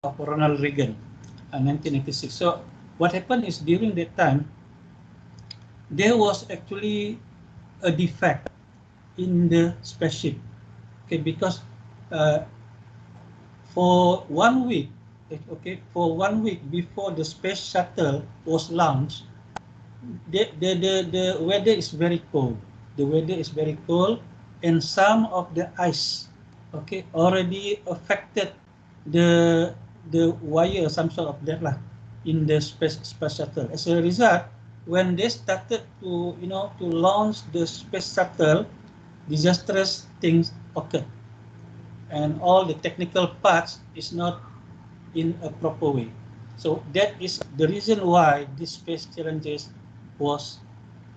of Ronald Reagan, 1986. So what happened is during that time, there was actually a defect in the spaceship. Okay, because for 1 week, for 1 week before the space shuttle was launched, the weather is very cold. The weather is very cold, and some of the ice, already affected the wire, some sort of that lah, in the space shuttle. As a result, when they started to to launch the space shuttle, disastrous things occurred, and all the technical parts is not in a proper way. So that is the reason why this Space Challenges was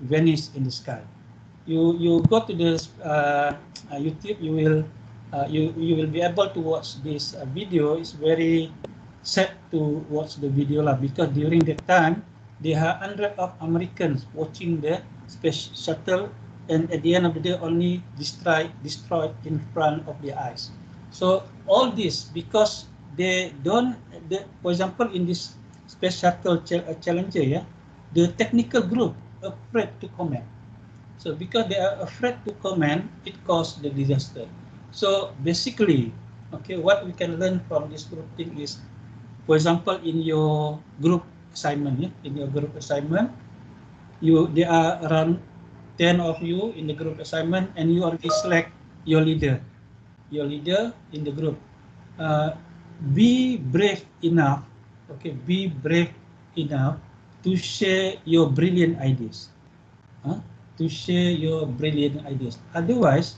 vanished in the sky. You go to the YouTube, you will be able to watch this video. It's very sad to watch the video lah, because during that time there are hundreds of Americans watching the space shuttle, and at the end of the day only destroyed in front of their eyes. So all this because they don't, for example, in this space shuttle Challenger, the technical group afraid to comment. So because they are afraid to comment, it caused the disaster. So basically, what we can learn from this group thing is, for example, in your group assignment, there are around 10 of you in the group assignment, and you already select your leader in the group. Be brave enough, to share your brilliant ideas. Otherwise,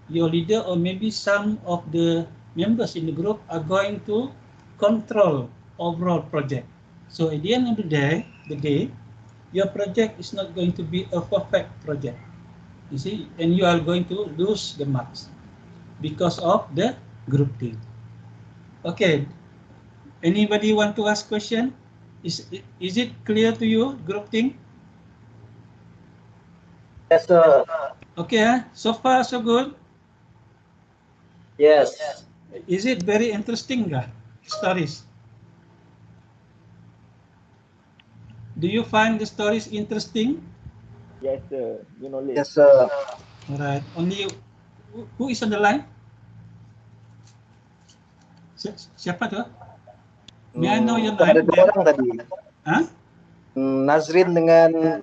your leader or maybe some of the members in the group are going to control overall project. So at the end of the day, your project is not going to be a perfect project. You see, and you are going to lose the marks because of the group thing. Okay, anybody want to ask question? Is it clear to you, group thing? Yes, sir. Okay, so far so good? Yes. Is it very interesting, stories? Do you find the stories interesting? Yes, sir. You know, Yes, sir. All right. Only who is on the line? Siapa tuh? May I know your name? Ada 2 orang tadi. Hah? Nazrin dengan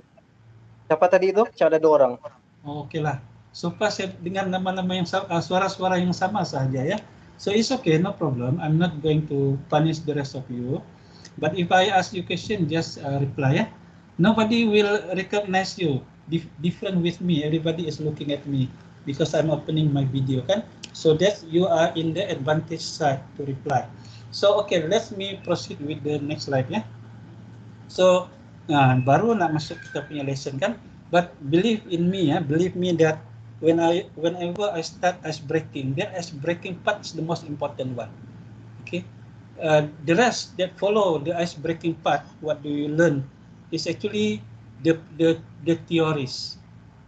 siapa tadi itu? Ada 2 orang. Oke lah. So far saya dengan nama-nama yang suara-suara yang sama saja ya. So it's okay, no problem. I'm not going to punish the rest of you. But if I ask you question, just reply ya. Nobody will recognize you. Different with me. Everybody is looking at me because I'm opening my video kan. So that you are in the advantage side to reply. So okay, let me proceed with the next slide ya. So baru nak masuk kita punya lesson kan. But believe me that whenever I start ice breaking, that ice breaking part is the most important one. Okay, the rest that follow the ice breaking part, what do you learn, is actually the theories.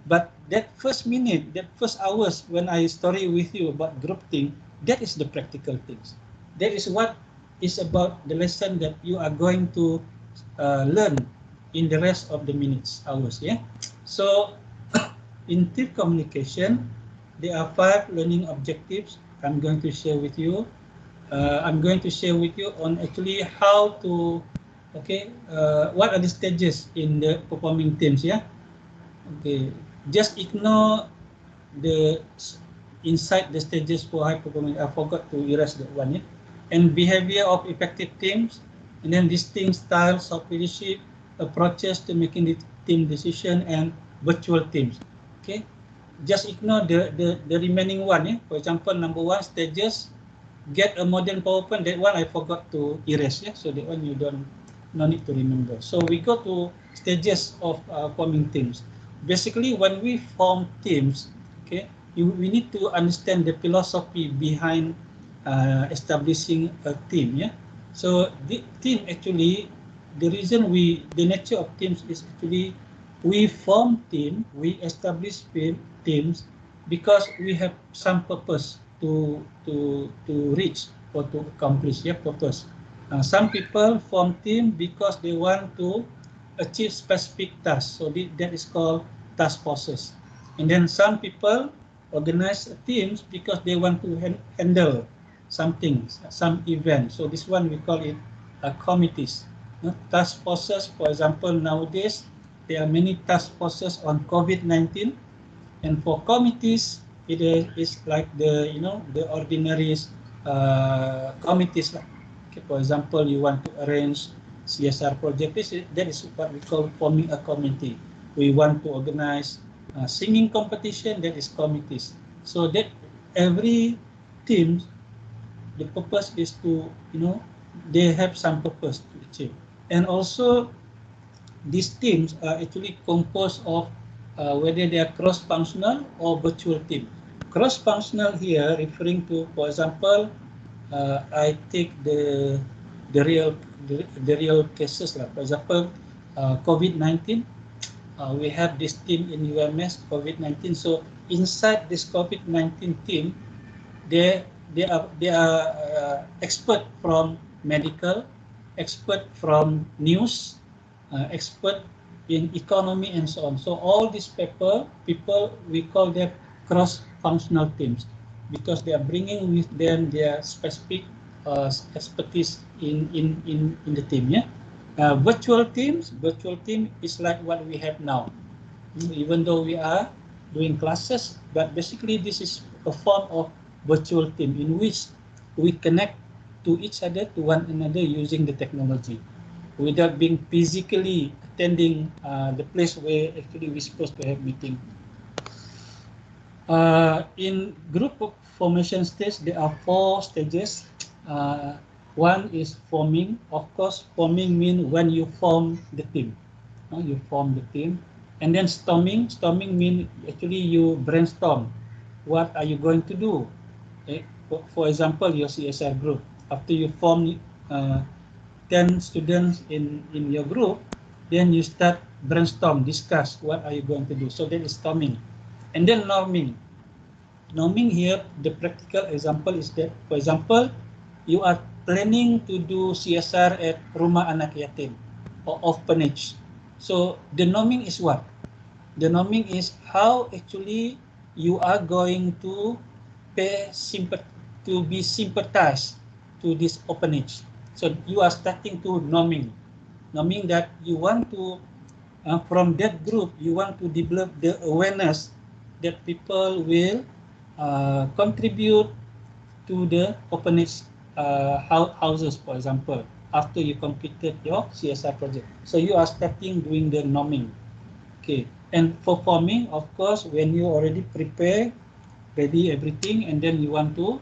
But that first minute, that first hours when I story with you about group thing, that is the practical things. That is what is about the lesson that you are going to learn in the rest of the hours. Yeah. So in team communication, there are 5 learning objectives I'm going to share with you. I'm going to share with you on actually how to, what are the stages in the performing teams. Yeah. Okay. Just ignore the inside the stages for high performing. I forgot to erase that one. Yeah. And behavior of effective teams, and then distinct styles of leadership, approaches to making the team decision, and virtual teams. Okay, just ignore the remaining one. Yeah? For example, number 1, stages, get a modern PowerPoint. That one I forgot to erase. Yeah, so that one you no need to remember. So we go to stages of forming teams. Basically, when we form teams, we need to understand the philosophy behind establishing a team. Yeah, so the team actually. The reason the nature of teams is actually we form team, we establish teams because we have some purpose to reach or to accomplish your purpose. Some people form team because they want to achieve specific tasks. So that is called task forces. And then some people organize teams because they want to handle something, some event. So this one we call it committees. Task forces, for example, nowadays there are many task forces on COVID-19, and for committees it is like the the ordinary committees. Okay, for example, you want to arrange CSR project. That is what we call forming a committee. We want to organize singing competition. That is committees. So that every team, the purpose is to they have some purpose to achieve, and also these teams are actually composed of whether they are cross-functional or virtual team. Cross-functional here referring to, for example, I take the real cases. For example, COVID-19. We have this team in UMS COVID-19. So inside this COVID-19 team, they are expert from medical, expert from news, expert in economy, and so on. So all these people we call them cross-functional teams, because they are bringing with them their specific expertise in the team. Yeah. Virtual team is like what we have now, even though we are doing classes, but basically this is a form of virtual team in which we connect to each other, to one another, using the technology without being physically attending the place where actually we're supposed to have meeting. In group formation stage, there are 4 stages. One is forming. Of course, forming means when you form the team. You form the team. And then storming. Storming means actually you brainstorm. What are you going to do? Okay. For example, your CSR group. After you form 10 students in your group, then you start brainstorm, discuss what are you going to do. So that is storming. And then norming. Norming here, the practical example is that, for example, you are planning to do CSR at Rumah Anak Yatim or orphanage. So the norming is what? The norming is how actually you are going to be sympathized to this orphanage. So you are starting to norming that you want to, from that group, you want to develop the awareness that people will contribute to the orphanage houses, for example, after you completed your CSR project. So you are starting doing the norming. Okay, and for forming, of course, when you already prepare, ready everything, and then you want to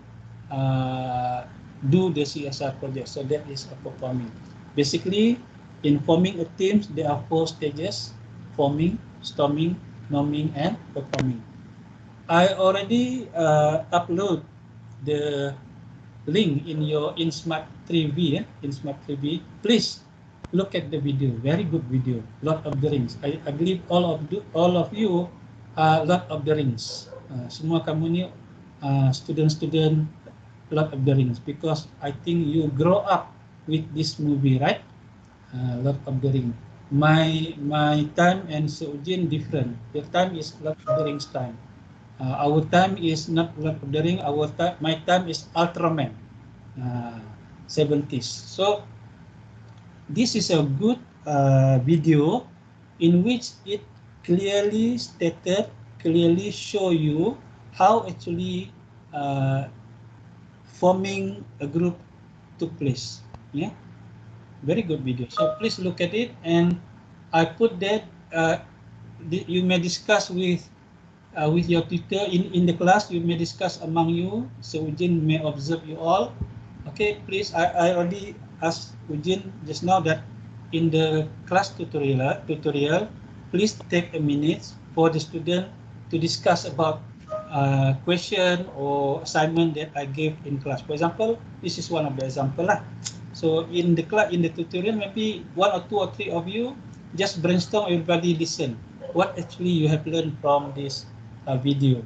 do the CSR project. So that is a performing. Basically, in forming a team, there are 4 stages: forming, storming, norming, and performing. I already upload the link in Smart 3V. In Smart 3V, please look at the video. Very good video. Lord of the Rings. I believe all of you are Lord of the Rings. Semua kamu ni student Lord of the Rings, because I think you grow up with this movie, right? Lord of the Rings. My time and Seujin different. Your time is Lord of the Rings time. Our time is not Lord of the Rings. My time is Ultraman, 70s. So this is a good video in which it clearly stated, clearly show you how actually forming a group took place. Yeah, very good video. So please look at it, and I put that you may discuss with your tutor in the class. You may discuss among you, so Ujin may observe you all. Okay, please, I already asked Ujin just now that in the class tutorial, please take a minute for the student to discuss about question or assignment that I gave in class. For example, this is one of the example lah. So in the tutorial, maybe 1 or 2 or 3 of you just brainstorm. Everybody listen what actually you have learned from this video,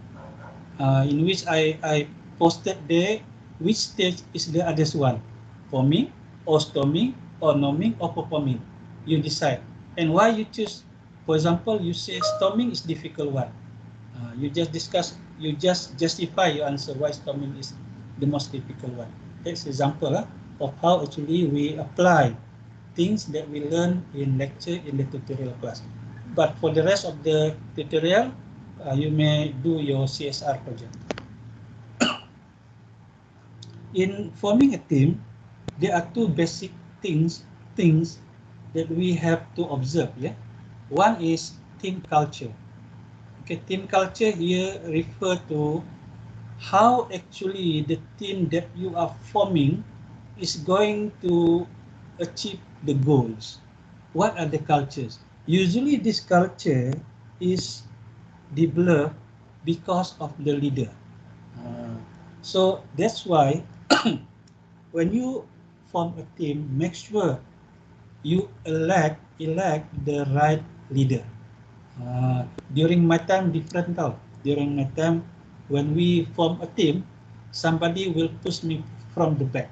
in which I posted there which stage is the hardest one? Forming, or storming, or norming, or performing? You decide. And why you choose? For example, you say storming is difficult one. You just discuss, you just justify your answer why storming is the most difficult one. That's example of how actually we apply things that we learn in lecture in the tutorial class. But for the rest of the tutorial, you may do your CSR project. In forming a team, there are two basic things that we have to observe. Yeah, one is team culture. Okay, team culture here refer to how actually the team that you are forming is going to achieve the goals. What are the cultures? Usually this culture is developed because of the leader. So that's why when you form a team, make sure you elect the right leader. During my time, different tau. During my time, when we form a team, somebody will push me from the back.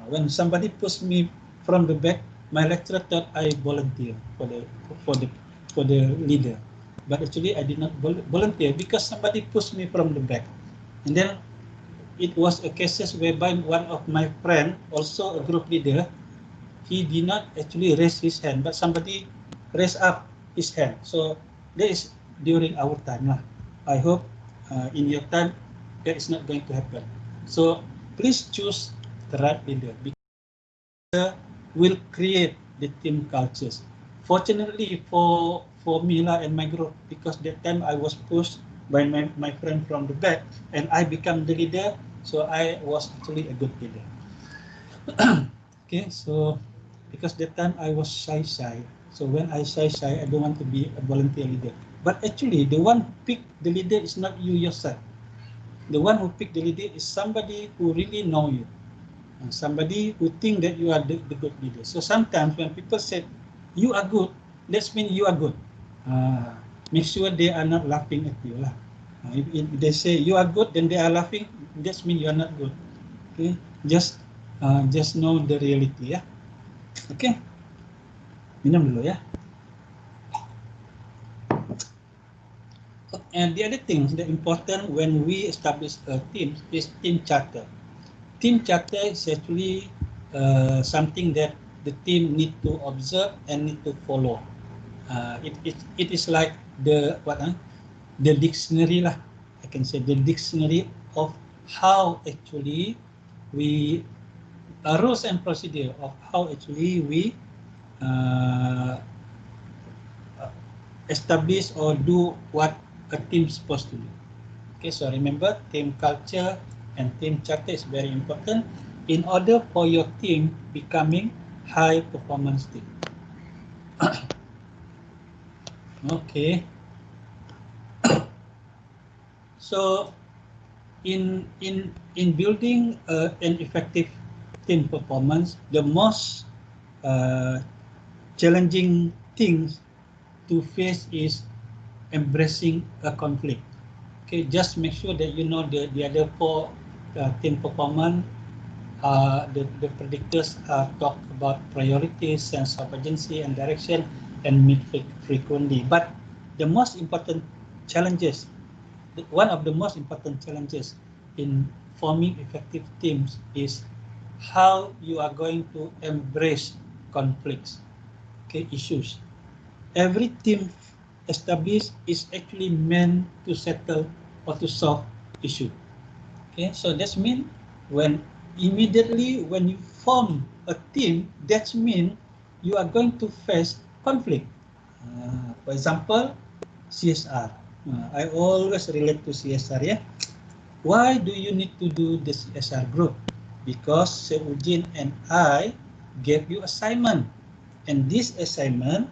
When somebody pushed me from the back, my lecturer thought I volunteer for the leader, but actually I did not volunteer because somebody pushed me from the back. And then it was a cases whereby one of my friend, also a group leader, he did not actually raise his hand, but somebody raised up his hand. So that is during our time lah. I hope in your time that is not going to happen. So please choose the right leader because will create the team cultures. Fortunately for me lah and my group, because that time I was pushed by my friend from the back and I become the leader, so I was actually a good leader. Okay, so because that time I was shy, so when I shy, I don't want to be a volunteer leader. But actually the one who pick the leader is not you yourself. The one who pick the leader is somebody who really know you. Somebody who think that you are the good leader. So sometimes when people say you are good, that means you are good. Make sure they are not laughing at you lah. If they say you are good, then they are laughing, that means you are not good. Okay, just know the reality ya. Okay, minum dulu ya. And the other things that important when we establish a team is team charter. Team charter is actually something that the team need to observe and need to follow. It is like the dictionary lah. I can say the dictionary of how actually we rules and procedure of how actually we establish or do what a team is supposed to do. Okay, so remember team culture and team charter is very important in order for your team becoming high performance team. Okay. So in building an effective team performance, the most challenging things to face is embracing a conflict. Okay, just make sure that you know the other four team performance. The predictors talk about priorities, sense of urgency and direction, and meet frequently. But the most important challenges, one of the most important challenges in forming effective teams is how you are going to embrace conflicts, okay, issues. Every team established is actually meant to settle or to solve issue. Okay, so that means when immediately when you form a team, that means you are going to face conflict. For example, CSR. I always relate to CSR. Yeah. Why do you need to do the CSR group? Because Sir Ujin and I gave you assignment, and this assignment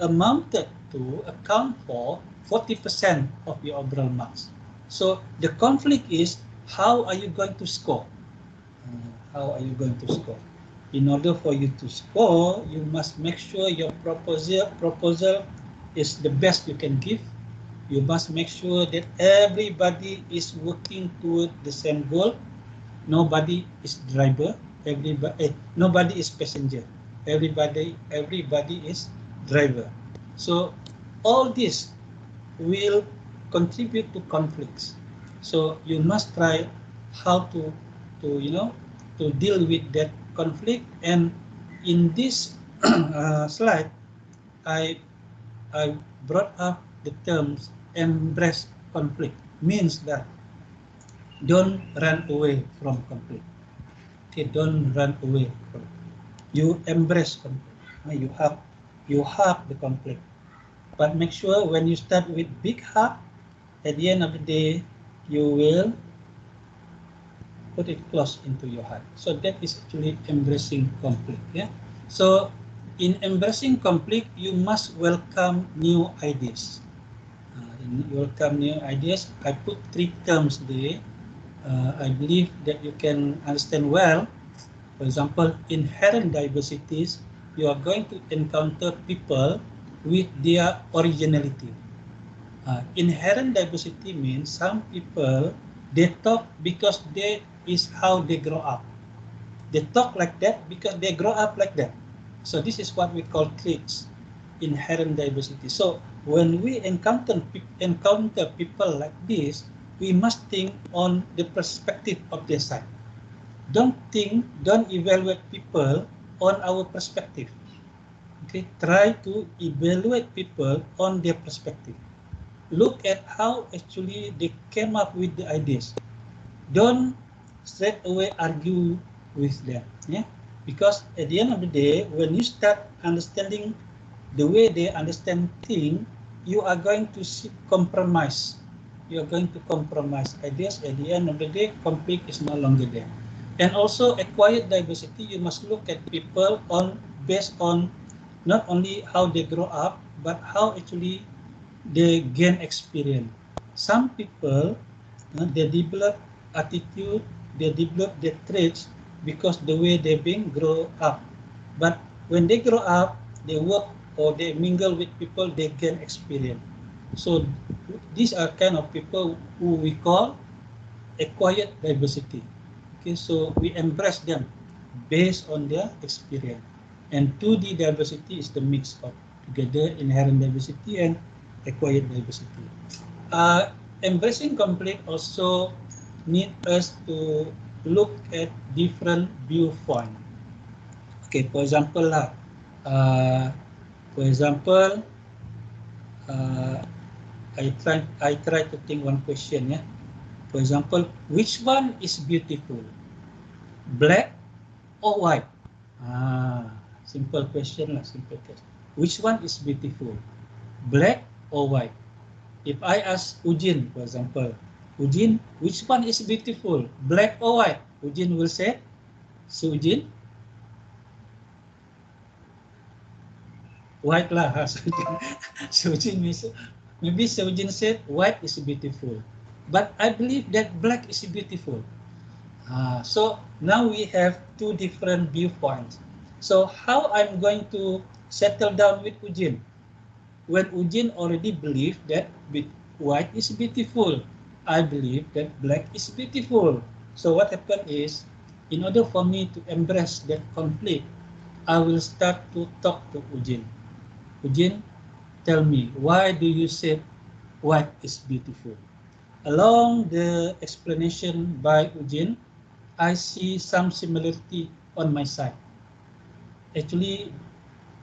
amounted to account for 40% of your overall marks. So the conflict is how are you going to score? How are you going to score? In order for you to score, you must make sure your proposal is the best you can give. You must make sure that everybody is working toward the same goal. nobody is driver, nobody is passenger, everybody is driver. So all this will contribute to conflicts. So you must try how to deal with that conflict. And in this slide, I brought up the terms embrace conflict. Means that don't run away from conflict. Okay, don't run away from it. You embrace conflict. You have the conflict. But make sure when you start with big heart, at the end of the day, you will put it close into your heart. So that is actually embracing conflict. Yeah. So in embracing conflict, you must welcome new ideas. Welcome new ideas. I put 3 terms there. I believe that you can understand well. For example, inherent diversities, you are going to encounter people with their originality. Inherent diversity means some people, they talk because they is how they grow up. They talk like that because they grow up like that. So this is what we call traits, inherent diversity. So when we encounter people like this, we must think on the perspective of their side. Don't evaluate people on our perspective. Okay, try to evaluate people on their perspective. Look at how actually they came up with the ideas. Don't straight away argue with them. Yeah, because at the end of the day, when you start understanding the way they understand things, you are going to compromise. You are going to compromise ideas. At the end of the day, conflict is no longer there. And also acquired diversity, you must look at people based on not only how they grow up, but how actually they gain experience. Some people, they develop attitude, they develop their traits because the way they being grow up. But when they grow up, they work or they mingle with people, they gain experience. So these are kind of people who we call acquired diversity. Okay, so we embrace them based on their experience. And 2D diversity is the mix of together inherent diversity and acquired diversity. Embracing conflict also need us to look at different viewpoint. Okay, for example I try to think one question. Yeah. For example, which one is beautiful? Black or white? Simple question lah, simple question. Which one is beautiful? Black or white? If I ask Ujin, for example, Ujin, which one is beautiful? Black or white? Ujin will say, so Ujin, white lah. So Ujin maybe Ujin said white is beautiful. But I believe that black is beautiful. So now we have 2 different viewpoints. So how I'm going to settle down with Ujin? When Ujin already believed that white is beautiful, I believe that black is beautiful. So what happened is, in order for me to embrace that conflict, I will start to talk to Ujin. Ujin, tell me, why do you say white is beautiful? Along the explanation by Ujin, I see some similarity on my side. Actually,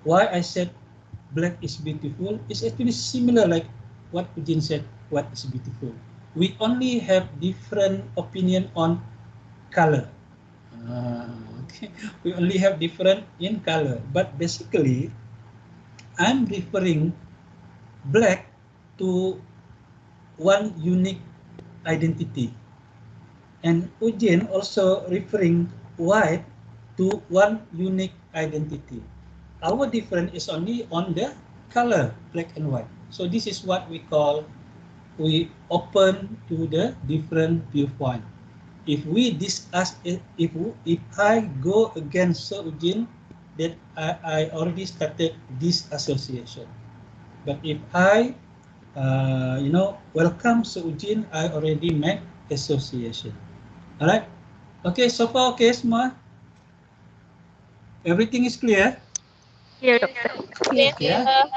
why I said black is beautiful is actually similar like what Ujin said, white is beautiful. We only have different opinion on color. Okay. We only have different in color, but basically, I'm referring black to one unique identity. And Ujin also referring white to one unique identity. Our difference is only on the color, black and white. So this is what we call, we open to the different viewpoint. If we discuss it, if I go against Sir Ujin, that I already started this association. But if I welcome Sir Ujin, I already made association. All right. Okay, so far okay semua? Everything is clear? Clear, Doctor. Clear. Yeah.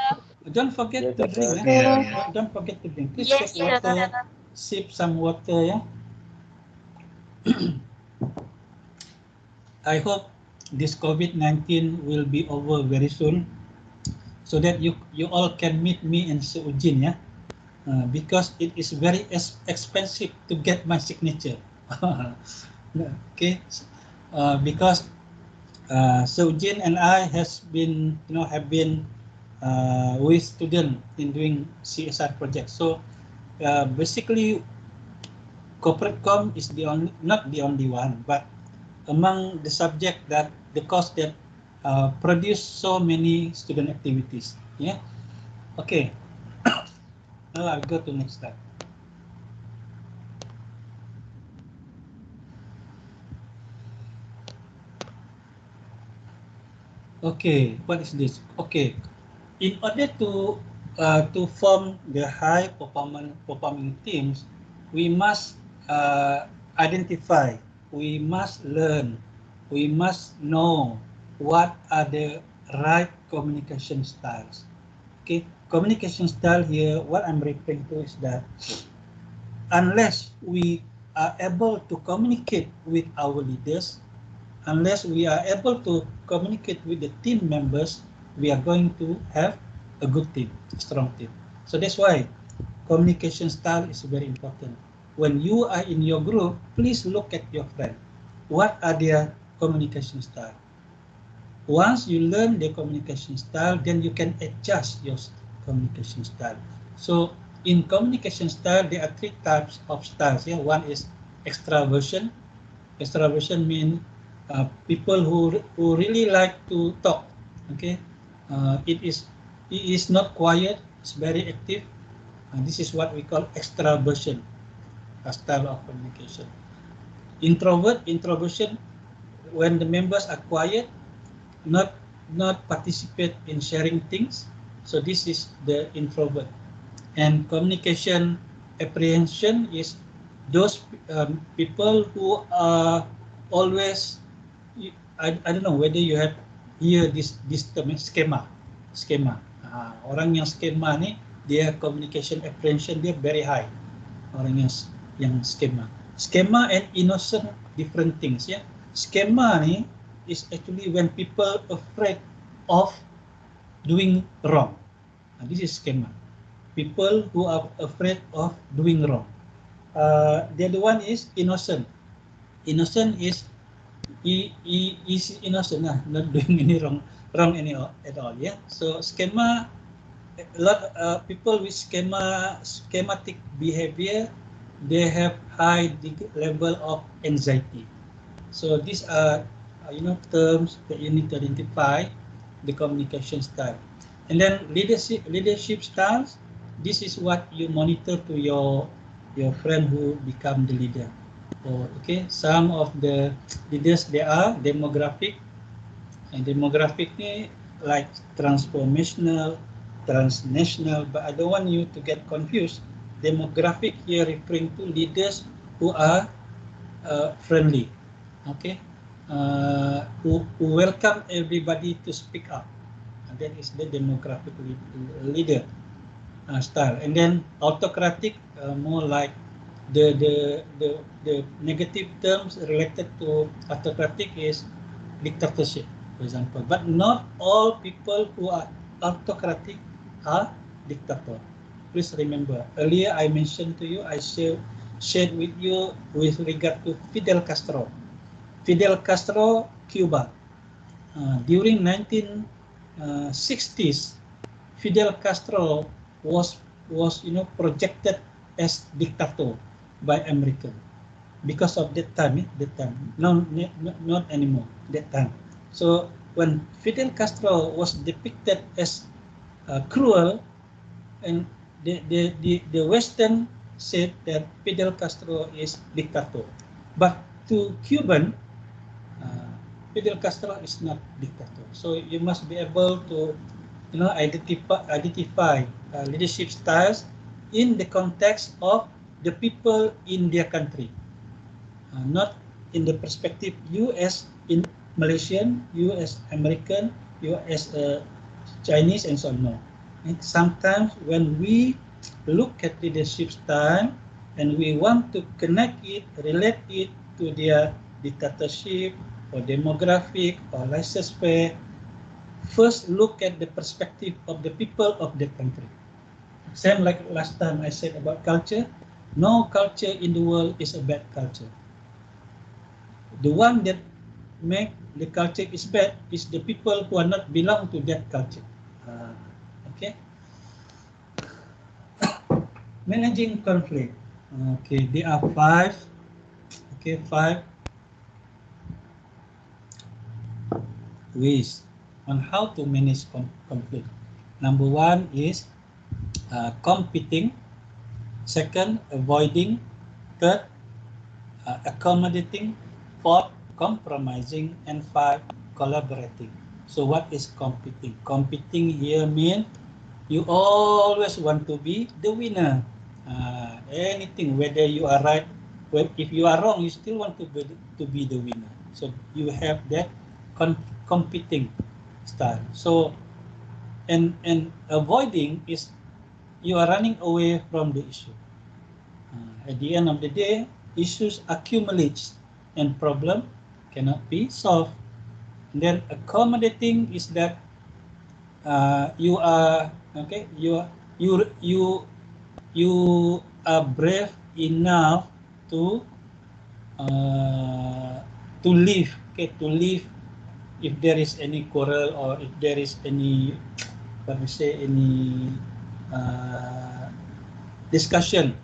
Don't forget Yes, to drink. Doctor. Don't forget to drink. Please Yes, take water. Sip some water. Yeah. I hope this COVID-19 will be over very soon, so that you all can meet me and Seujin, yeah. Because it is very expensive to get my signature. Okay, because Seujin and I have been with student in doing CSR projects. So basically, corporate com is not the only one, but among the subject that the course that produce so many student activities. Yeah. Okay. Now I'll go to next slide. Okay, what is this? Okay, in order to form the high performing teams, we must identify, we must learn, we must know what are the right communication styles. Okay, communication style here, what I'm referring to is that unless we are able to communicate with our leaders, unless we are able to communicate with the team members, we are going to have a good team, a strong team. So that's why communication style is very important. When you are in your group, please look at your friend. What are their communication style? Once you learn the communication style, then you can adjust your communication style. So in communication style, there are three types of styles. Yeah, one is extraversion. Extraversion means people who really like to talk. Okay, it is not quiet. It's very active. This is what we call extraversion, a style of communication. Introversion, when the members are quiet, not participate in sharing things. So this is the introvert. And communication apprehension is those people who are always, I don't know whether you have hear this term, schema. Orang yang skema ni, dia communication apprehension dia very high. Orang yang skema and innocent different things, ya. Skema ni is actually when people afraid of doing wrong. This is schema. People who are afraid of doing wrong. The other one is innocent. Innocent is he is innocent, not doing any wrong at all. Yeah. So schema, a lot people with schematic behavior, they have high level of anxiety. So these are terms that you need to identify the communication style. And then leadership styles, this is what you monitor to your friend who become the leader. Okay, some of the leaders, they are demographic, and demographic ni like transformational, transnational, but I don't want you to get confused. Demographic here referring to leaders who are friendly, okay, who welcome everybody to speak up. And that is the demographic leader style. And then autocratic, more like the negative terms related to autocratic is dictatorship, for example. But not all people who are autocratic are dictator. Please remember, earlier I mentioned to you, I shared with you with regard to Fidel Castro. Fidel Castro, Cuba. During 1960s, Fidel Castro was projected as dictator by America because of that time. No, not anymore. That time. So when Fidel Castro was depicted as cruel, and the Western said that Fidel Castro is dictator, but to Cuban, Fidel Castro is not dictator. So you must be able to identify leadership styles in the context of the people in their country, not in the perspective you as in Malaysian, you as American, you as Chinese, and so on. No. And sometimes when we look at leadership style and we want to connect it, relate it to their dictatorship or demographic or laissez-faire, first look at the perspective of the people of the country. Same like last time I said about culture, no culture in the world is a bad culture. The one that make the culture is bad is the people who are not belong to that culture. Okay. Managing conflict. Okay, there are five. Okay, 5 ways on how to manage conflict. Number 1 is competing. Second, avoiding. Third, accommodating. Fourth, compromising. And 5, collaborating. So what is competing? Competing here means you always want to be the winner. Anything, whether you are right, if you are wrong, you still want to be the winner. So you have that competing style. So and avoiding is you are running away from the issue. At the end of the day, issues accumulate and problem cannot be solved. And then accommodating is that you are okay. You are brave enough to live. Okay, to live if there is any quarrel or if there is any, what we say, any discussion.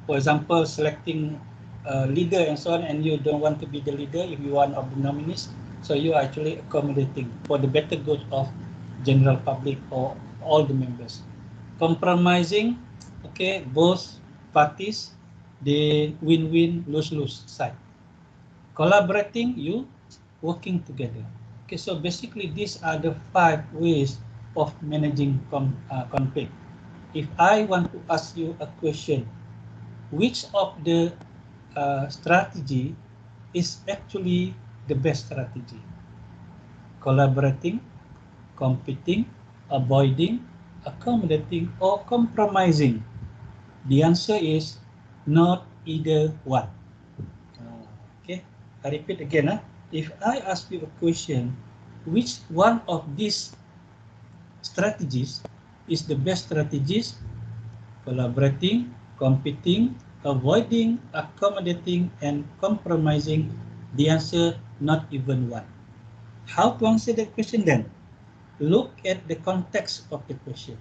For example, selecting a leader and so on, and you don't want to be the leader if you are one of the nominees. So you are actually accommodating for the better good of general public or all the members. Compromising, okay, both parties, they win-win, lose-lose side. Collaborating, you working together. Okay, so basically these are the 5 ways of managing conflict. If I want to ask you a question, which of the strategy is actually the best strategy? Collaborating, competing, avoiding, accommodating, or compromising? The answer is not either one. Okay, I repeat again. If I ask you a question, which one of these strategies is the best strategies? Collaborating, competing, avoiding, accommodating, and compromising? The answer, not even one. How to answer that question then? Look at the context of the question.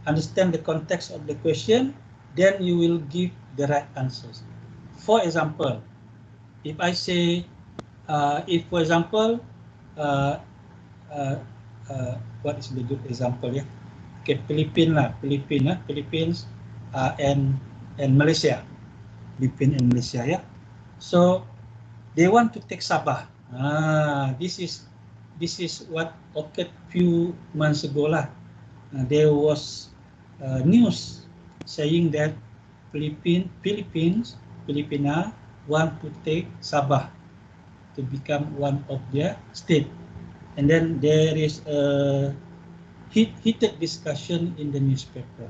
Understand the context of the question, then you will give the right answers. For example, if I say, for example, what is the good example? Yeah, okay, Philippines and Malaysia, Philippines and Malaysia. Yeah, so they want to take Sabah. This is what occurred few months ago lah. There was news saying that Philippines want to take Sabah to become one of their state, and then there is a heated discussion in the newspaper.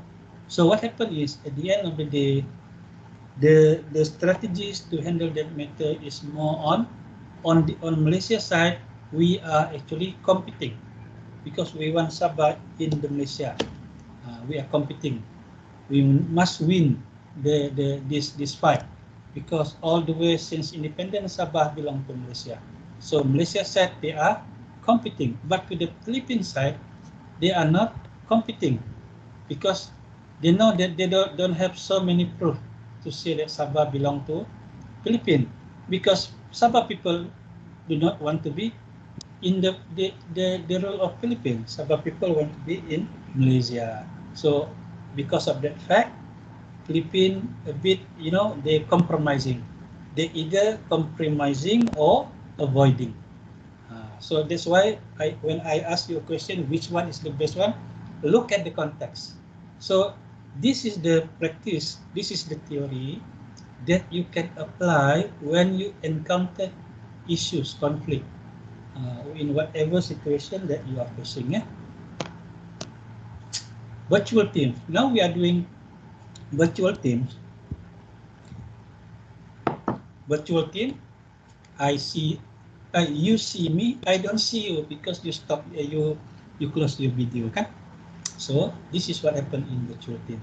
So what happened is, at the end of the day, the strategies to handle that matter is more on Malaysia side. We are actually competing because we want Sabah in the Malaysia. We are competing. We must win this fight because all the way since independence, Sabah belong to Malaysia. So Malaysia said they are competing, but to the Philippine side, they are not competing because they know that they don't have so many proof to say that Sabah belong to Philippines, because Sabah people do not want to be in the role of Philippines. Sabah people want to be in Malaysia. So because of that fact, Philippines a bit, they're compromising. They either compromising or avoiding. So that's why when I ask you a question, which one is the best one? Look at the context. So this is the practice, this is the theory that you can apply when you encounter issues, conflict, in whatever situation that you are facing. Yeah? Virtual teams. Now we are doing virtual teams. Virtual team. I see, you see me. I don't see you because you stop. You close your video, kan? So this is what happened in virtual team.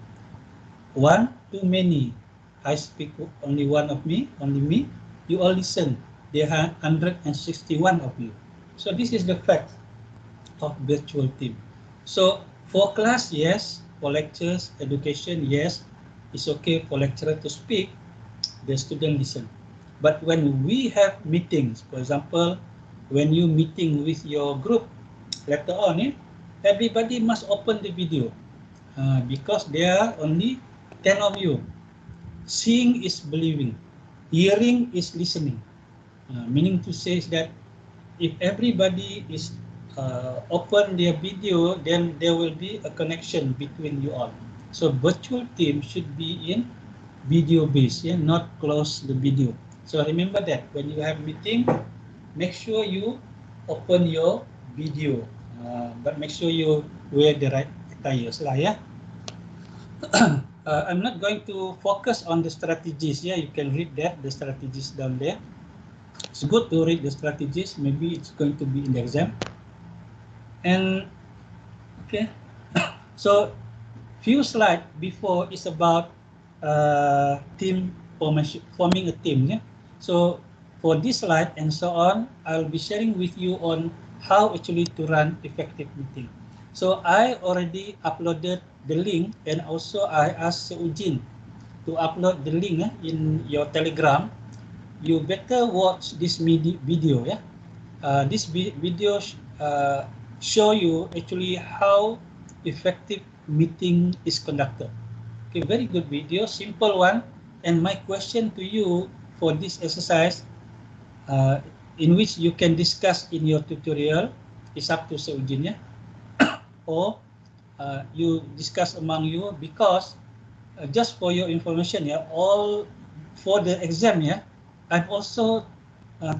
One too many. I speak only one of me, only me. You all listen. There are 161 of you. So this is the fact of virtual team. So for class, yes. For lectures, education, yes. It's okay for lecturer to speak. The student listen. But when we have meetings, for example, when you meeting with your group, later on, everybody must open the video because there are only 10 of you. Seeing is believing, hearing is listening. Meaning to say is that if everybody is open their video, then there will be a connection between you all. So virtual team should be in video based, not close the video. So remember that when you have meeting, make sure you open your video, but make sure you wear the right attires lah, yeah. I'm not going to focus on the strategies. Yeah, you can read that, the strategies down there. It's good to read the strategies. Maybe it's going to be in the exam. And okay, so few slides before is about team formation, forming a team. Yeah. So for this slide and so on, I'll be sharing with you on how actually to run effective meeting. So I already uploaded the link, and also I asked Ujin to upload the link in your Telegram. You better watch this video. Yeah, this video show you actually how effective meeting is conducted. Okay, very good video, simple one. And my question to you for this exercise, in which you can discuss in your tutorial, is up to Seujin, yeah? Or you discuss among you, because just for your information, yeah, all for the exam, yeah, I've also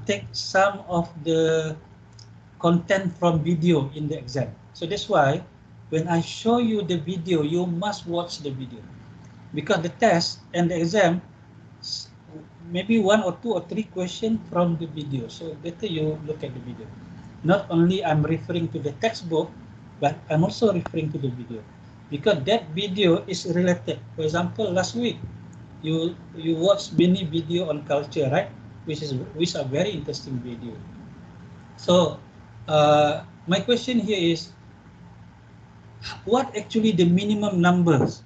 take some of the content from video in the exam. So that's why when I show you the video, you must watch the video, because the test and the exam maybe 1 or 2 or 3 questions from the video. So better you look at the video. Not only I'm referring to the textbook, but I'm also referring to the video, because that video is related. For example, last week you watched many video on culture, right? Which are very interesting video. So my question here is, what actually the minimum numbers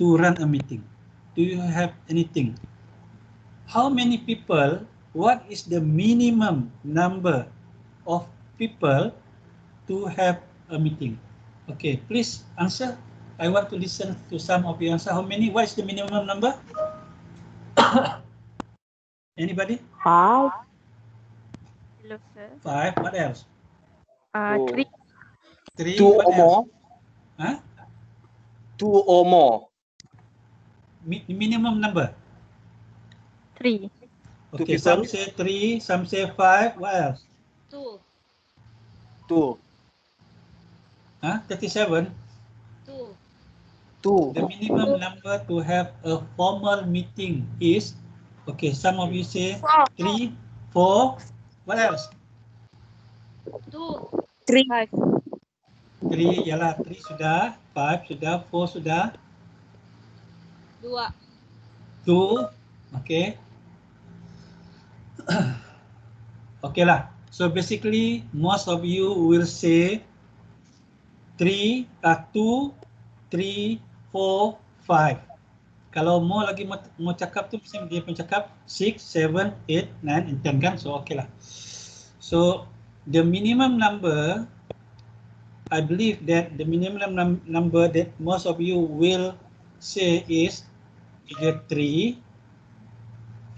to run a meeting? Do you have anything? How many people? What is the minimum number of people to have a meeting? Okay, please answer. I want to listen to some of you answer. How many? What is the minimum number? Anybody? 5. Hello, sir. 5. What else? 3. 3. 2 What or else? more. Huh? 2 or more. Minimum number. 3. Okay, people. some say 3, some say 5. What else? 2. 2. 37. 2. 2. The minimum number to have a formal meeting is, okay, some of you say 3, 4. What else? 2. 3. 3, yalah, 3 sudah, 5 sudah, 4 sudah, 2. 2. Okay. Okay lah. So basically, most of you will say 3, 2, 3, 4, 5. Kalau mau lagi mau cakap tu, mesti dia pun cakap 6, 7, 8, 9, and 10 kan? So okay lah. So the minimum number, I believe that the minimum number that most of you will say is either 3,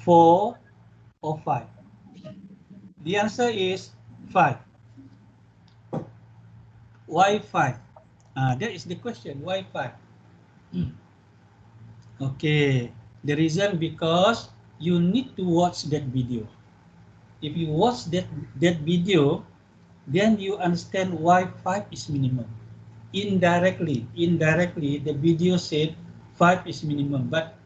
4, or 5. The answer is 5. Why 5? That is the question. Why 5? Okay. The reason because you need to watch that video. If you watch that video, then you understand why 5 is minimum. Indirectly, the video said 5 is minimum. But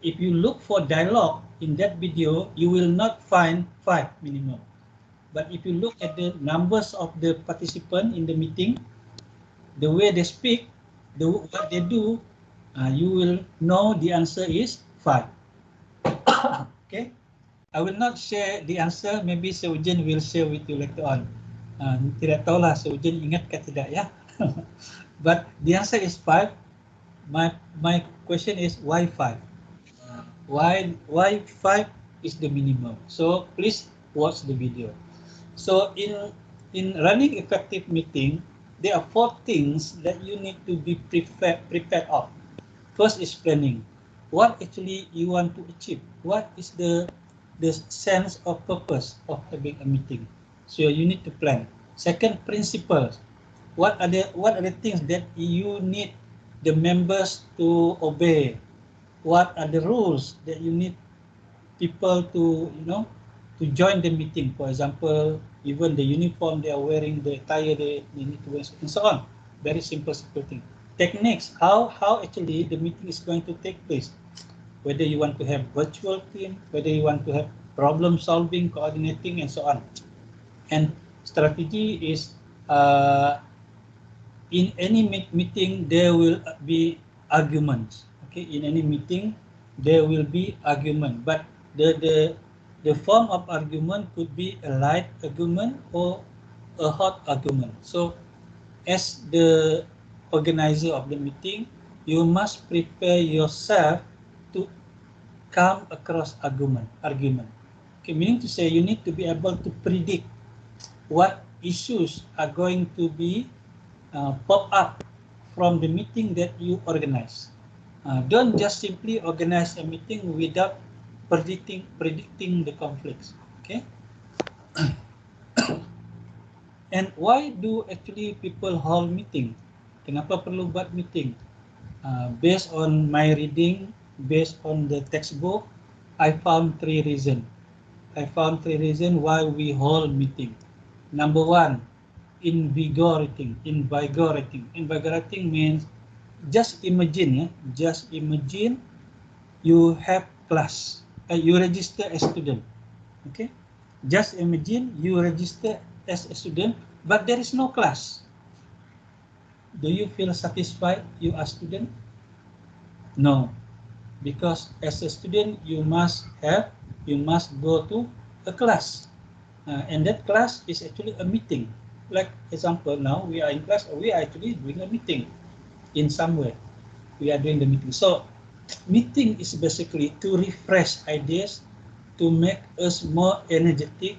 if you look for dialogue in that video, you will not find 5 minimum. But if you look at the numbers of the participant in the meeting, the way they speak, what they do, you will know the answer is 5. Okay, I will not share the answer. Maybe Sir Ujian will share with you later on. Tidak tahulah Sir Ujian ingat ke tidak ya. But the answer is 5. My question is why 5? Why 5 is the minimum? So please watch the video. So in running effective meeting, there are 4 things that you need to be prepared of. First is planning. What actually you want to achieve? What is the sense of purpose of having a meeting? So you need to plan. Second, principles. What are the things that you need the members to obey? What are the rules that you need people to to join the meeting? For example, even the uniform they are wearing, the attire they need to wear, and so on. Very simple thing. Techniques, how actually the meeting is going to take place. Whether you want to have virtual team, whether you want to have problem solving, coordinating, and so on. And strategy is in any meeting there will be arguments. Okay, in any meeting there will be argument, but the form of argument could be a light argument or a hot argument. So as the organizer of the meeting, you must prepare yourself to come across argument. Okay, meaning to say you need to be able to predict what issues are going to be pop up from the meeting that you organize. Don't just simply organize a meeting without predicting the conflicts. Okay. And why do actually people hold meeting? Kenapa perlu buat meeting? Based on my reading, based on the textbook, I found 3 reasons. Why we hold meeting. Number 1, invigorating. Invigorating means just imagine you have class. You register as student. Okay, just imagine you register as a student, but there is no class. Do you feel satisfied you are student? No, because as a student you must go to a class, and that class is actually a meeting. Like example, now we are in class, we are actually doing a meeting in somewhere. We are doing the meeting. So meeting is basically to refresh ideas, to make us more energetic,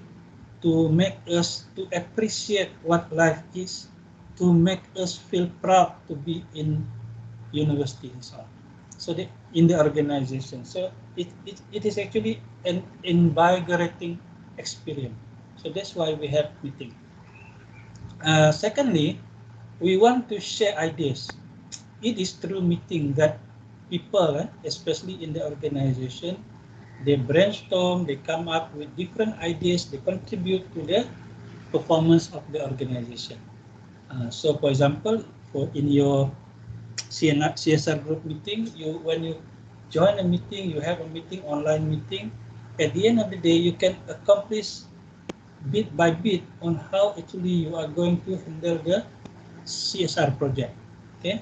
to make us to appreciate what life is, to make us feel proud to be in university and so on. So in the organization, so it is actually an invigorating experience. So that's why we have meeting. Secondly, we want to share ideas. It is through meeting that people, especially in the organization, they brainstorm, they come up with different ideas, they contribute to the performance of the organization. So for example, in your CSR group meeting, when you join a meeting, you have a meeting, online meeting, at the end of the day, you can accomplish bit by bit on how actually you are going to handle the CSR project. Okay,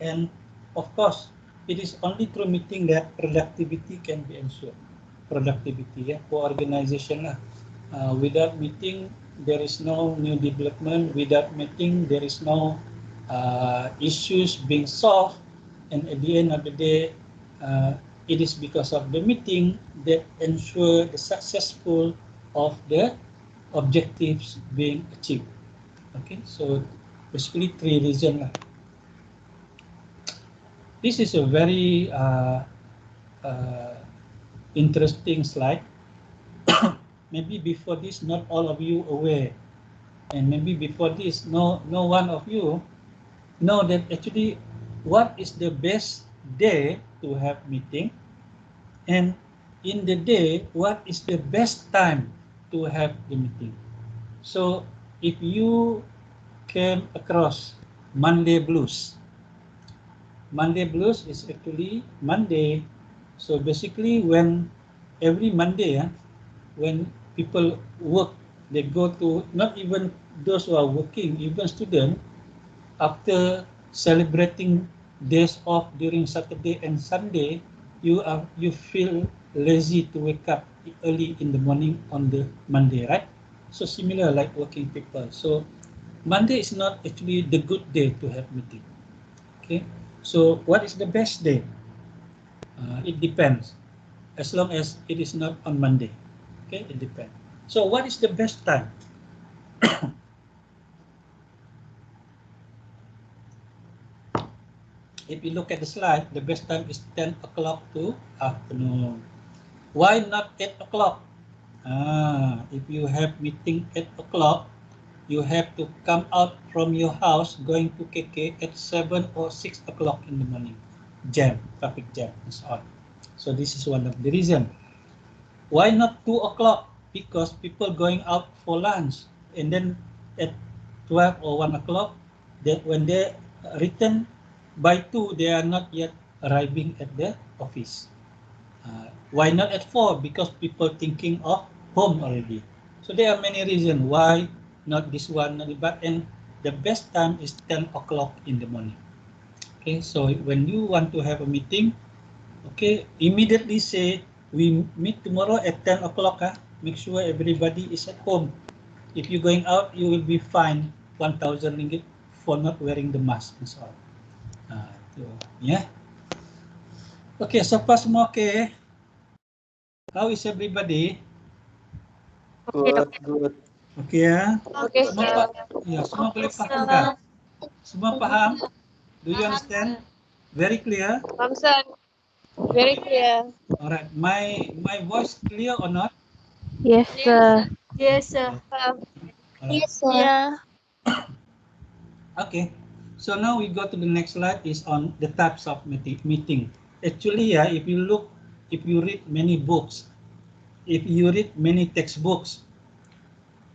and of course, it is only through meeting that productivity can be ensured. Productivity, for organization. Without meeting, there is no new development. Without meeting, there is no issues being solved. And at the end of the day, it is because of the meeting that ensure the successful of the objectives being achieved. Okay, so basically 3 reasons. This is a very interesting slide. Maybe before this, not all of you aware, and maybe before this, no one of you know that actually what is the best day to have meeting, and in the day, what is the best time to have the meeting. So if you came across Monday blues, Monday blues is actually Monday. So basically when every Monday, when people work, they go to, not even those who are working, even students, after celebrating days off during Saturday and Sunday, you feel lazy to wake up early in the morning on the Monday, right? So similar like working people. So Monday is not actually the good day to have meeting. Okay. So what is the best day? It depends. As long as it is not on Monday. Okay, it depends. So what is the best time? If you look at the slide, the best time is 10 o'clock to afternoon. Why not 8 o'clock? If you have meeting 8 o'clock, you have to come out from your house going to KK at 7 or 6 o'clock in the morning. Jam, traffic jam, and so on. So this is one of the reasons. Why not 2 o'clock? Because people going out for lunch, and then at 12 or 1 o'clock, that when they return by 2, they are not yet arriving at the office. Why not at 4? Because people thinking of home already. So there are many reasons why not this one, but and the best time is 10 o'clock in the morning. Okay, so when you want to have a meeting, okay, immediately say we meet tomorrow at 10 o'clock. Make sure everybody is at home. If you're going out, you will be fined 1,000 ringgit for not wearing the mask and so on. Yeah. Okay, so far semua okay. How is everybody? Good, good. Okay ya. Okay, Semua semua boleh paham kan? Semua paham? Do you understand? Very clear? Sir. Very clear. Alright. My voice clear or not? Yes, sir. Yes, sir. Alright. Yeah. Okay. So now we go to the next slide is on the types of meeting. Actually, if you read many books, if you read many textbooks,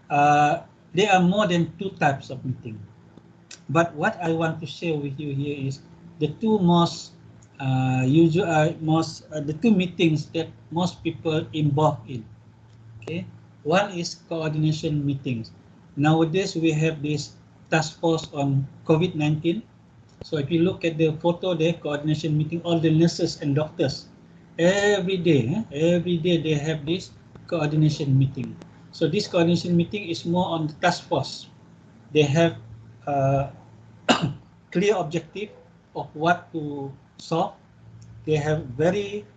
there are more than 2 types of meeting. But what I want to share with you here is the two most the two meetings that most people involved in. Okay, one is coordination meetings. Nowadays we have this task force on COVID-19. So if you look at the photo there, coordination meeting, all the nurses and doctors, every day they have this coordination meeting. So this coordination meeting is more on the task force. They have clear objective of what to solve. They have very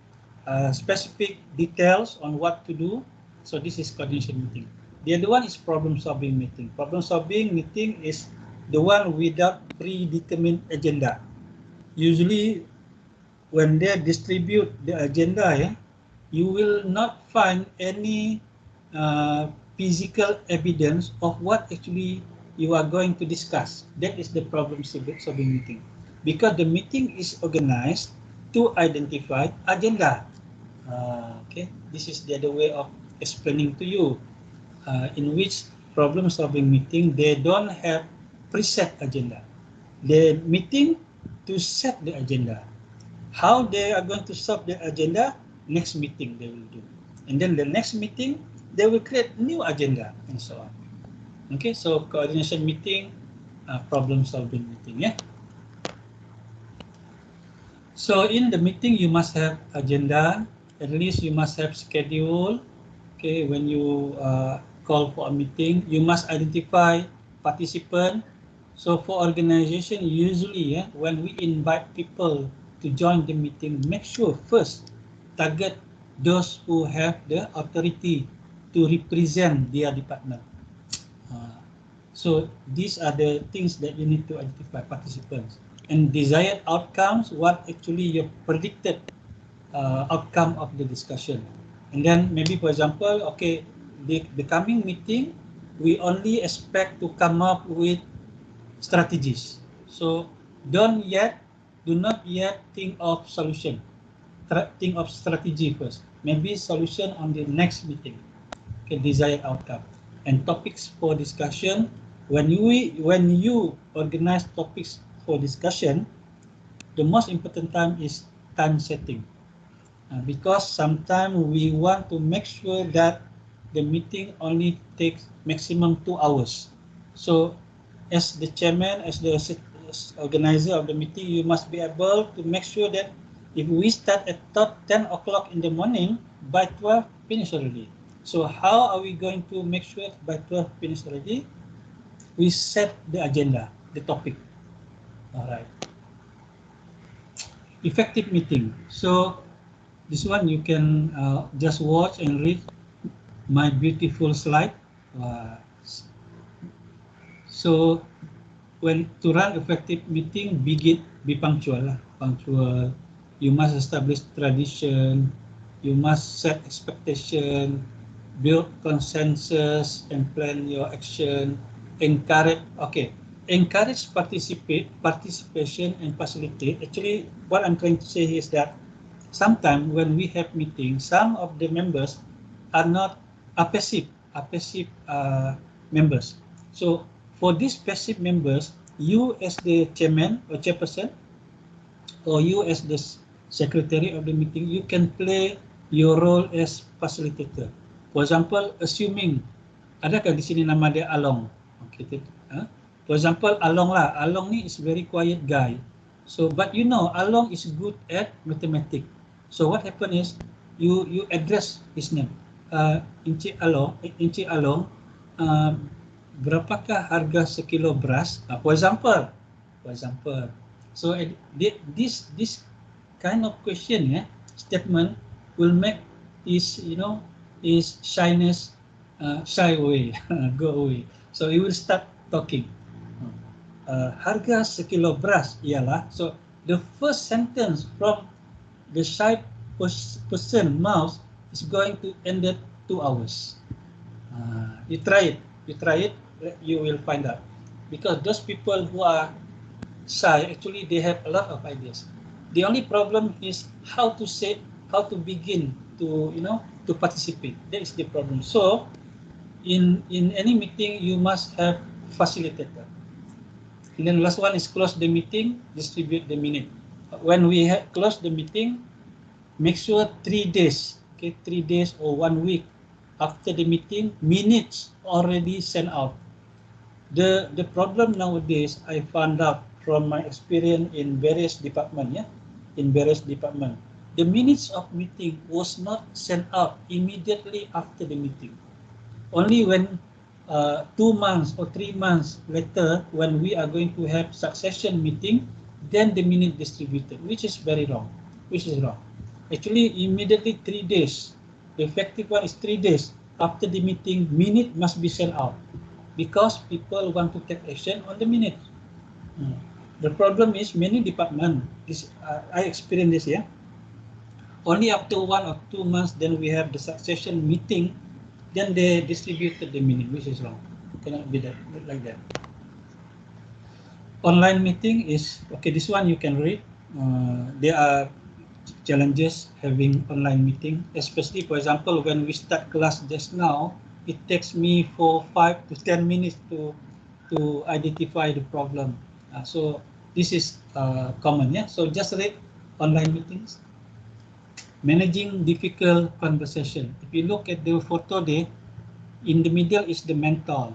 specific details on what to do. So this is coordination meeting. The other one is problem solving meeting. Problem solving meeting is the one without predetermined agenda. Usually when they distribute the agenda, you will not find any physical evidence of what actually you are going to discuss. That is the problem solving meeting. Because the meeting is organized to identify agenda. Okay, this is the other way of explaining to you. In which problem solving meeting, they don't have preset agenda. The meeting to set the agenda. How they are going to solve the agenda, next meeting they will do. And then the next meeting, they will create new agenda and so on. Okay, so coordination meeting, problem solving meeting, yeah. So in the meeting, you must have agenda, at least you must have schedule. Okay, when you call for a meeting, you must identify participant. So for organization, usually when we invite people to join the meeting, make sure first target those who have the authority to represent their department. So these are the things that you need to identify participants. And desired outcomes, what actually your predicted outcome of the discussion. And then maybe, for example, okay, the coming meeting, we only expect to come up with strategies. So do not yet think of solution. think of strategy first. Maybe solution on the next meeting. Okay, desired outcome and topics for discussion. When you organize topics for discussion, the most important time is time setting, because sometimes we want to make sure that the meeting only takes maximum 2 hours. So as the chairman, as the organizer of the meeting, you must be able to make sure that if we start at 10 o'clock in the morning, by 12 finish already. So how are we going to make sure by 12 finish already? We set the agenda, the topic. All right. Effective meeting. So this one you can just watch and read my beautiful slide. So when to run effective meeting, be punctual. Punctual. You must establish tradition. You must set expectation, build consensus, and plan your action. Encourage participation and facilitate. Actually, what I'm trying to say is that sometimes when we have meetings, some of the members are passive members. So for these passive members, you as the chairman or chairperson, or you as the secretary of the meeting, you can play your role as facilitator. For example, assuming adakah di sini nama dia Along? Okay, for example, Along ni is very quiet guy. So, but you know, Along is good at mathematics. So what happen is you address his name. Encik Along, berapakah harga sekilo beras? For example. So this kind of question, statement will make his shyness shy away, go away. So he will start talking. Harga sekilo beras ialah. So the first sentence from the shy person mouth is going to end at 2 hours. You try it, you will find out. Because those people who are shy, actually they have a lot of ideas. The only problem is how to begin to participate. That is the problem. So in any meeting, you must have facilitator. And then last one is close the meeting, distribute the minute. When we close the meeting, make sure 3 days, 3 days or 1 week after the meeting, minutes already sent out. The problem nowadays, I found out from my experience in various departments, the minutes of meeting was not sent out immediately after the meeting. Only when 2 months or 3 months later, when we are going to have succession meeting, then the minute distributed, which is very wrong. Actually, immediately 3 days. The effective one is 3 days after the meeting. Minute must be sent out because people want to take action on the minute. The problem is many departments. I experienced this. Only after 1 or 2 months, then we have the succession meeting. Then they distributed the minute, which is wrong. Cannot be like that. Online meeting is okay. This one you can read. There are challenges having online meeting, especially for example when we start class just now. It takes me 5 to 10 minutes to identify the problem. So this is common. So just read online meetings. Managing difficult conversation. If you look at the photo there, in the middle is the mental,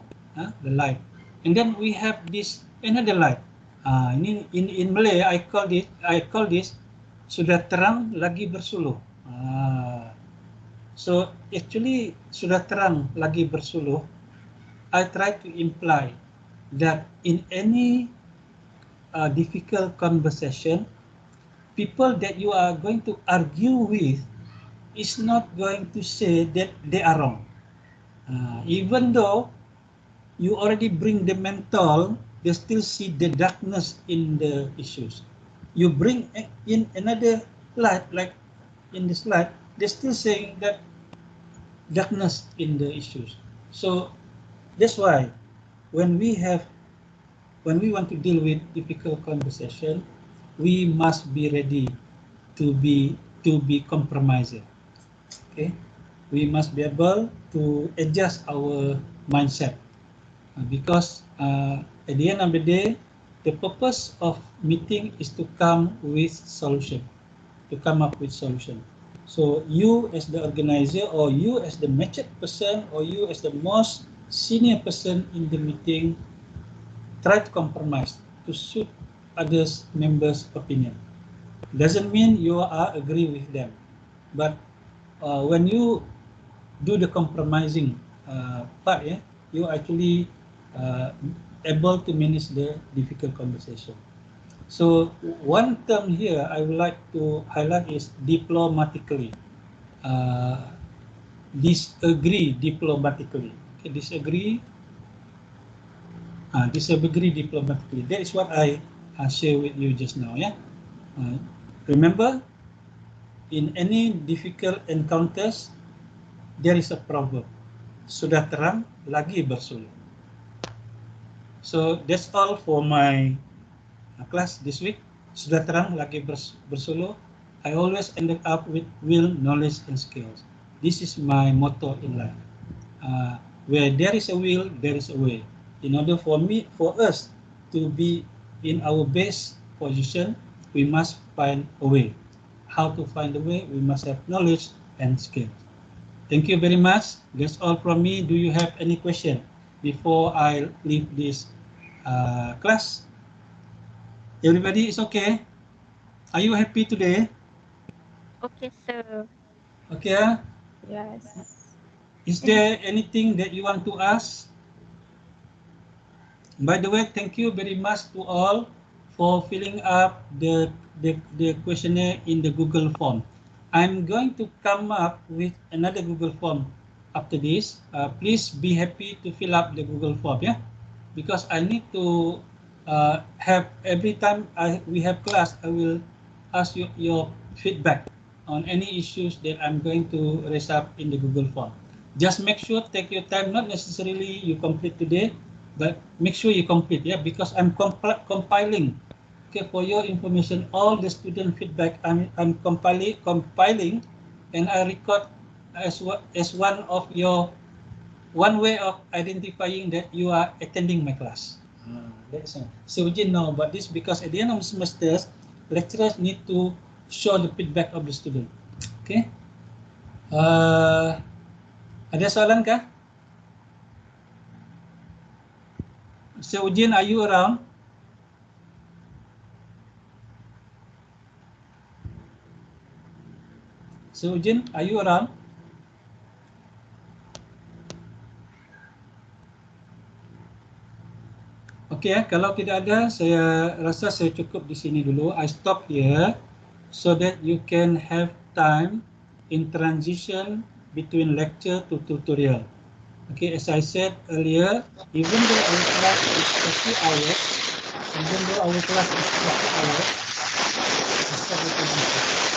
the light, and then we have this another light. In Malay, I call this sudah terang lagi bersuluh. So actually sudah terang lagi bersuluh. I try to imply that in any difficult conversation, people that you are going to argue with is not going to say that they are wrong. Even though you already bring the mental, they still see the darkness in the issues. You bring in another light, like in this light, they're still saying that darkness in the issues. So that's why when we want to deal with difficult conversation, we must be ready to to be compromiser. Okay, we must be able to adjust our mindset because at the end of the day, the purpose of meeting is to come with solution, to come up with solution. So you as the organizer, or you as the matured person, or you as the most senior person in the meeting, try to compromise to suit others members' opinion. Doesn't mean you are agree with them, but when you do the compromising part, you actually able to manage the difficult conversation. So one term here I would like to highlight is diplomatically. Disagree diplomatically. Okay, disagree diplomatically. That is what I share with you just now. Remember, in any difficult encounters, there is a proverb. Sudah terang, lagi bersuluh. So that's all for my class this week. Sudah terang, lagi bersuluh. I always ended up with will, knowledge, and skills. This is my motto in life. Where there is a will, there is a way. In order for us to be in our best position, we must find a way. How to find a way? We must have knowledge and skills. Thank you very much. That's all from me. Do you have any question before I leave this class? Everybody is okay? Are you happy today? Okay, sir. Okay. Yes. Is there anything that you want to ask? By the way, thank you very much to all for filling up the questionnaire in the Google form. I'm going to come up with another Google form after this. Please be happy to fill up the Google form, because I need to have every time we have class, I will ask you your feedback on any issues that I'm going to raise up in the Google form. Just make sure, take your time, not necessarily you complete today, but make sure you complete, because I'm compiling. Okay, for your information, all the student feedback I'm compiling, and I record as one way of identifying that you are attending my class. That's all. So we didn't know about this because at the end of the semesters, lecturers need to show the feedback of the student. Okay. Ada soalan kah? So Ujin, are you around? So Ujin, are you around? Oke, kalau tidak ada, saya rasa saya cukup di sini dulu. I stop here so that you can have time in transition between lecture to tutorial. Okay, as I said earlier, even though our class is 30 hours, I stop with